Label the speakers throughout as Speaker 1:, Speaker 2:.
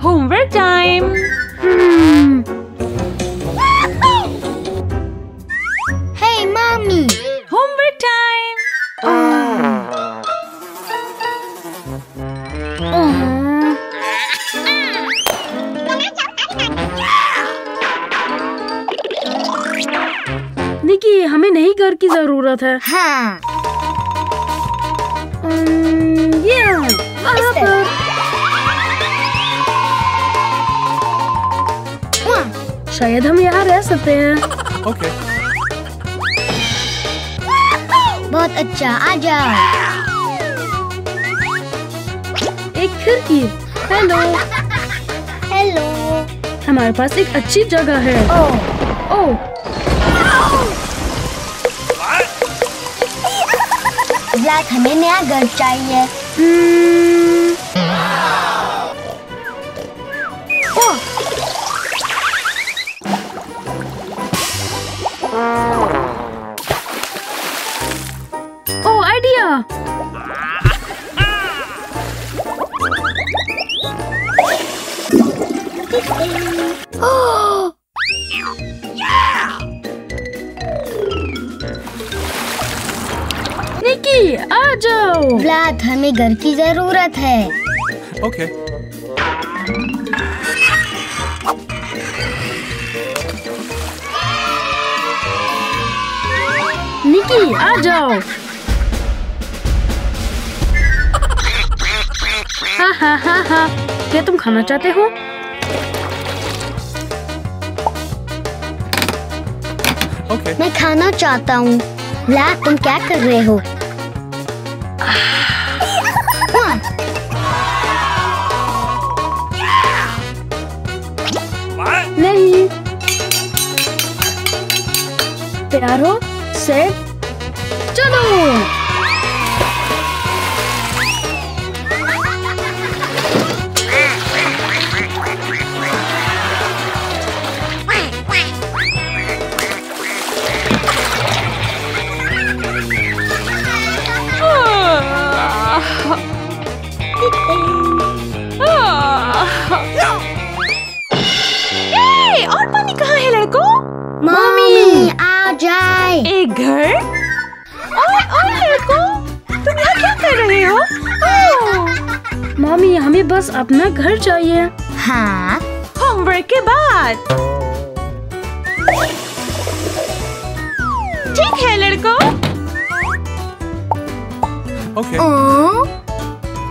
Speaker 1: Homework time.
Speaker 2: Hey mummy,
Speaker 1: homework time.
Speaker 3: Nikki, हमें नई घर की जरूरत है।
Speaker 2: हाँ,
Speaker 3: वहाँ पर। शायद हम यहाँ रह सकते हैं।
Speaker 4: Okay.
Speaker 2: बहुत अच्छा, आ जाओ।
Speaker 3: एक खिड़की। हेलो।
Speaker 2: हेलो।
Speaker 3: हमारे पास एक अच्छी जगह है। ओह,
Speaker 2: ब्लैक, हमें नया घर चाहिए।
Speaker 3: ओह, आइडिया। निकी, आ जाओ।
Speaker 2: ब्लैक, हमें घर की जरूरत है।
Speaker 4: Okay.
Speaker 3: निकी, आ जाओ। हाँ। क्या तुम खाना चाहते हो?
Speaker 4: Okay.
Speaker 2: मैं खाना चाहता हूँ। ब्लैक, तुम क्या कर रहे हो?
Speaker 3: नहीं। तैयार हो? सेट, चलो।
Speaker 1: और पानी कहाँ है लड़कों?
Speaker 2: मम्मी, आ जाए।
Speaker 1: एक घर? और लड़कों, तुम यहाँ क्या कर रहे हो?
Speaker 3: मम्मी, हमें बस अपना घर चाहिए।
Speaker 2: हाँ,
Speaker 1: होमवर्क के बाद। ठीक है लड़कों।
Speaker 4: Okay.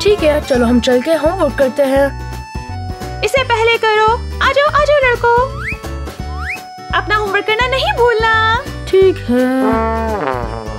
Speaker 3: ठीक है, चलो हम चल के होमवर्क करते हैं।
Speaker 1: इसे पहले करो। आ जाओ लड़कों। अपना होमवर्क करना नहीं भूलना।
Speaker 3: ठीक है।